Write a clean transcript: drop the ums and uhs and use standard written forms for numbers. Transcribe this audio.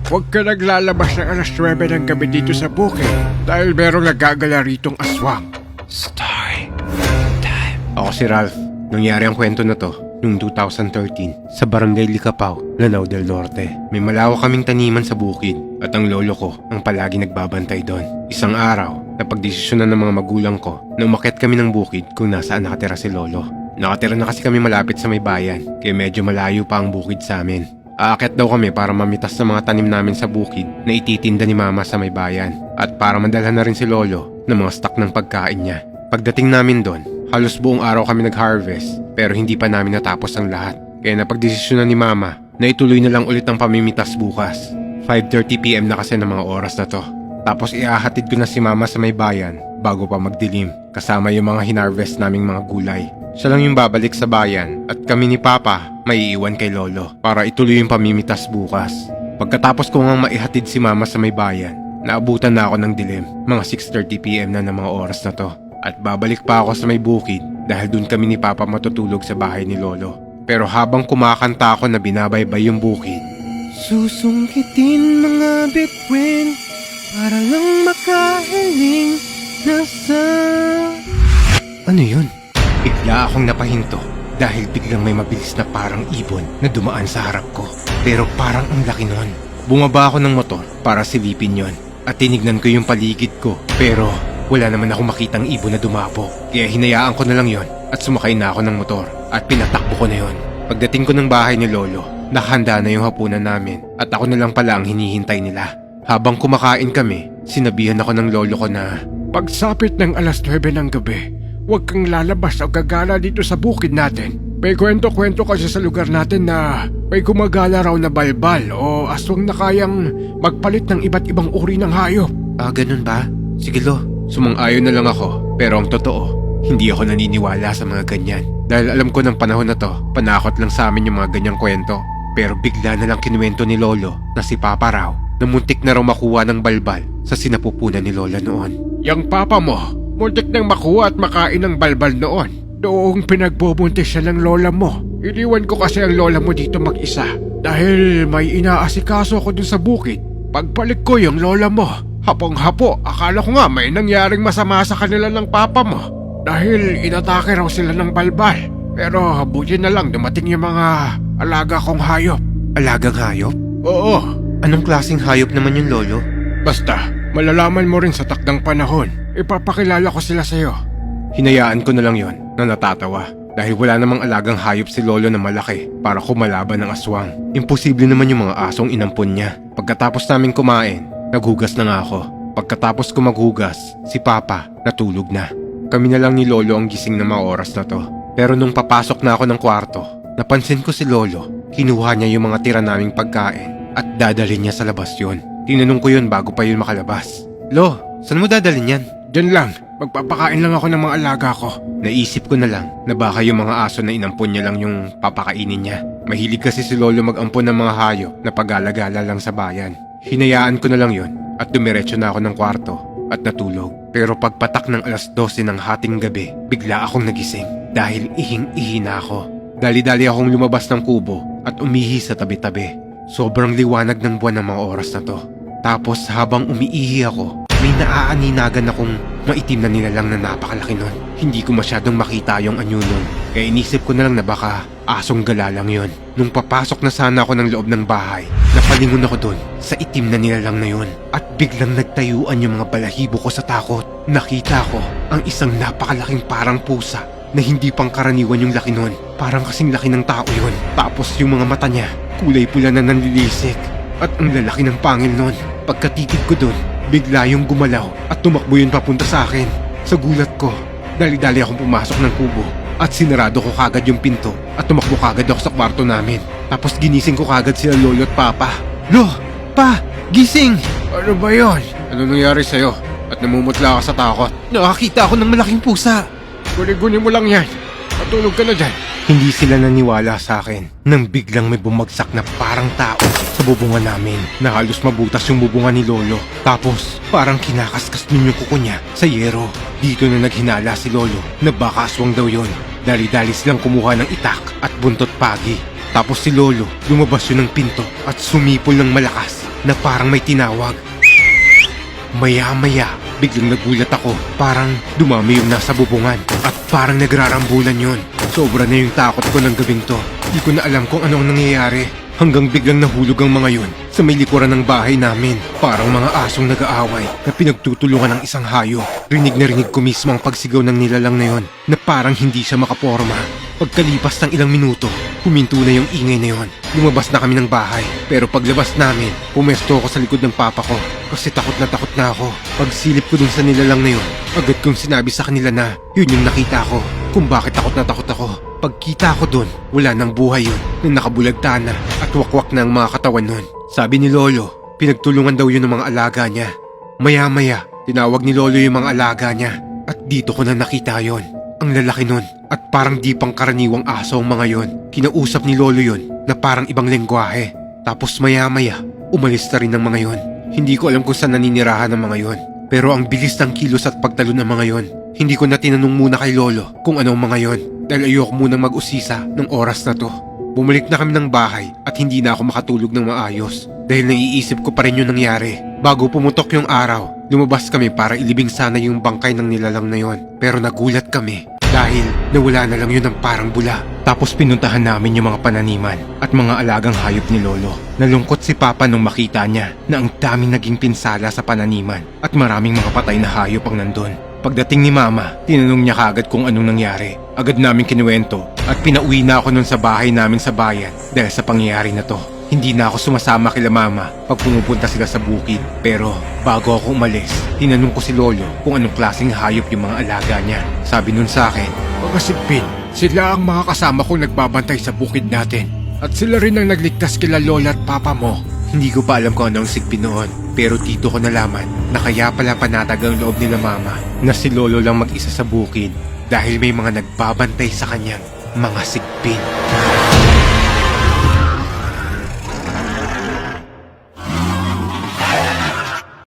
huwag ka naglalabas ng alas 9 ng gabi dito sa bukid dahil merong nagagala ritong aswang. Story time. Ako si Ralph. Nangyari ang kwento na to noong 2013 sa Barangay Licapao, Lanao del Norte. May malawak kaming taniman sa bukid at ang lolo ko ang palagi nagbabantay doon. Isang araw, napagdesisyonan ng mga magulang ko na umakyat kami ng bukid kung nasaan nakatira si lolo. Nakatira na kasi kami malapit sa may bayan kaya medyo malayo pa ang bukid sa amin. Aakyat daw kami para mamitas sa mga tanim namin sa bukid na ititinda ni mama sa may bayan at para mandalhan na rin si lolo ng mga stock ng pagkain niya. Pagdating namin doon, halos buong araw kami nag-harvest pero hindi pa namin natapos ang lahat. Kaya napagdesisyonan ni mama na ituloy na lang ulit ang pamimitas bukas. 5:30 PM na kasi ng mga oras na to. Tapos iahatid ko na si mama sa may bayan bago pa magdilim kasama yung mga hinarvest naming mga gulay. Siya lang yung babalik sa bayan at kami ni Papa may iiwan kay Lolo para ituloy yung pamimitas bukas. Pagkatapos ko nga maihatid si Mama sa may bayan, naabutan na ako ng dilim, mga 6:30 PM na ng mga oras na to. At babalik pa ako sa may bukid dahil dun kami ni Papa matutulog sa bahay ni Lolo. Pero habang kumakanta ako na binabaybay yung bukid, susungkitin mga bituin para lang makahiling nasa... Ano yun? Bigla akong napahinto dahil biglang may mabilis na parang ibon na dumaan sa harap ko. Pero parang ang laki nun. Bumaba ako ng motor para silipin yon at tinignan ko yung paligid ko. Pero wala naman akong makitang ibon na dumapo. Kaya hinayaan ko na lang yon at sumakay na ako ng motor at pinatakbo ko na yon. Pagdating ko ng bahay ni Lolo, nakahanda na yung hapunan namin at ako na lang pala ang hinihintay nila. Habang kumakain kami, sinabihan ako ng lolo ko na Pagsapit ng alas 9 ng gabi, huwag kang lalabas o gagala dito sa bukid natin. May kwento-kwento kasi sa lugar natin na may gumagala raw na balbal o aswang na kayang magpalit ng iba't ibang uri ng hayop. Ganun ba? Sige lo, sumang-ayon na lang ako. Pero ang totoo, hindi ako naniniwala sa mga ganyan. Dahil alam ko ng panahon na to, panakot lang sa amin yung mga ganyang kwento. Pero bigla na lang kinuwento ni Lolo na si Papa raw na muntik na raw makuha ng balbal sa sinapupunan ni Lola noon. Yang papa mo, muntik nang makuha at makain ng balbal noon. Noong pinagbubuntis siya ng lola mo. Iniwan ko kasi ang lola mo dito mag-isa. Dahil may inaasikaso ako dun sa bukid. Pagbalik ko yung lola mo, hapong-hapo, akala ko nga may nangyaring masama sa kanila ng papa mo. Dahil inatake raw sila ng balbal. Pero buti na lang dumating yung mga alaga kong hayop. Alagang hayop? Oo. Anong klaseng hayop naman yung lolo? Basta, malalaman mo rin sa takdang panahon. Ipapakilala ko sila sa'yo. Hinayaan ko na lang yon na natatawa dahil wala namang alagang hayop si lolo na malaki para kumalaban ng aswang. Imposible naman yung mga asong inampon niya. Pagkatapos namin kumain, naghugas na nga ako. Pagkatapos ko maghugas, si Papa natulog na. Kami na lang ni Lolo ang gising na mga oras na to. Pero nung papasok na ako ng kwarto, napansin ko si Lolo. Kinuha niya yung mga tira naming pagkain at dadalhin niya sa labas yun. Tinanong ko yun bago pa yun makalabas. Lo, saan mo dadalhin yan? Diyan lang, magpapakain lang ako ng mga alaga ko. Naisip ko na lang na baka yung mga aso na inampon niya lang yung papakainin niya. Mahilig kasi si Lolo mag-ampon ng mga hayop na pag-alagala lang sa bayan. Hinayaan ko na lang yun at dumiretso na ako ng kwarto at natulog. Pero pagpatak ng alas 12 ng hating gabi, bigla akong nagising dahil ihing-ihi na ako. Dali-dali akong lumabas ng kubo at umihi sa tabi-tabi. Sobrang liwanag ng buwan ng mga oras na to. Tapos habang umiihi ako, may naaaninagan akong maitim na nilalang na napakalaki nun. Hindi ko masyadong makita yung anyo nun. Kaya inisip ko na lang na baka asong gala lang yun. Nung papasok na sana ako ng loob ng bahay, napalingon ako dun sa itim na nilalang na yun. At biglang nagtayuan yung mga balahibo ko sa takot. Nakita ko ang isang napakalaking parang pusa na hindi pang karaniwan yung laki nun. Parang kasing laki ng tao yun. Tapos yung mga mata niya, kulay pula na nanlilisik. At ang lalaki ng pangil nun. Pagkatikid ko dun, bigla yung gumalaw at tumakbo yun papunta sa akin. Sa gulat ko, dali-dali akong pumasok ng kubo at sinarado ko kagad yung pinto at tumakbo kagad ako sa kwarto namin. Tapos ginising ko kagad sila Lolo at Papa. Lo! Pa! Gising! Ano ba yon? Ano nangyari sa'yo? At namumutla ka sa takot? Nakakita ako ng malaking pusa. Guni-guni mo lang yan. Matulog ka na dyan. Hindi sila naniwala sa akin nang biglang may bumagsak na parang tao sa bubungan namin na halos mabutas yung bubungan ni Lolo. Tapos parang kinakaskas din yung kuko niya sa yero. Dito na naghinala si Lolo na baka aswang daw yon. Dali-dali silang kumuha ng itak at buntot pagi. Tapos si Lolo lumabas yun ng pinto at sumipol ng malakas. na parang may tinawag. Maya-maya, biglang nagulat ako. Parang dumami yung nasa bubungan at parang nagrarambulan yun. Sobra na yung takot ko ng gabing to. Di ko na alam kung ano ang nangyayari. Hanggang biglang nahulog ang mga yun sa may likuran ng bahay namin. Parang mga asong nag-aaway na pinagtutulungan ng isang hayop. Rinig na rinig ko mismo ang pagsigaw ng nilalang na yun na parang hindi siya makaporma. Pagkalipas ng ilang minuto, huminto na yung ingay na yun. Lumabas na kami ng bahay. Pero paglabas namin, pumesto ako sa likod ng papa ko kasi takot na ako. Pagsilip ko dun sa nilalang na yun, agad kong sinabi sa kanila na yun yung nakita ko kung bakit takot na takot ako. Pagkita ko dun, wala nang buhay yun na nakabulagta na at wakwak na ang mga katawan nun. Sabi ni Lolo, pinagtulungan daw yun ng mga alaga niya. Maya-maya, tinawag ni Lolo yung mga alaga niya at dito ko na nakita yon. Ang lalaki nun at parang di pang karaniwang aso ang mga yon. Kinausap ni Lolo yon na parang ibang lengguwahe. Tapos maya-maya, umalis na rin ng mga yon. Hindi ko alam kung saan naninirahan ng mga yon. Pero ang bilis ng kilos at pagtalo ng mga yon. Hindi ko na tinanong muna kay Lolo kung anong mga yon dahil ayoko munang mag-usisa ng oras na to. Bumalik na kami ng bahay at hindi na ako makatulog ng maayos dahil naiisip ko pa rin yung nangyari. Bago pumutok yung araw, lumabas kami para ilibing sana yung bangkay ng nilalang na yon. Pero nagulat kami dahil nawala na lang yun ng parang bula. Tapos pinuntahan namin yung mga pananiman at mga alagang hayop ni Lolo. Nalungkot si Papa nung makita niya na ang daming naging pinsala sa pananiman at maraming mga patay na hayop ang nandun. Pagdating ni Mama, tinanong niya kaagad kung anong nangyari. Agad namin kinuwento at pinauwi na ako nun sa bahay namin sa bayan dahil sa pangyayari na to. Hindi na ako sumasama kila Mama pag pumupunta sila sa bukid. Pero bago ako umalis, tinanong ko si Lolo kung anong klaseng hayop yung mga alaga niya. Sabi nun sa akin, Mga sigpin, sila ang mga kasama kong nagbabantay sa bukid natin. At sila rin ang nagligtas kila Lola at Papa mo. hindi ko pa alam kung anong sigpin noon. Pero dito ko nalaman na kaya pala panatag ang loob nila Mama na si Lolo lang mag-isa sa bukid dahil may mga nagbabantay sa kanyang mga sigpin.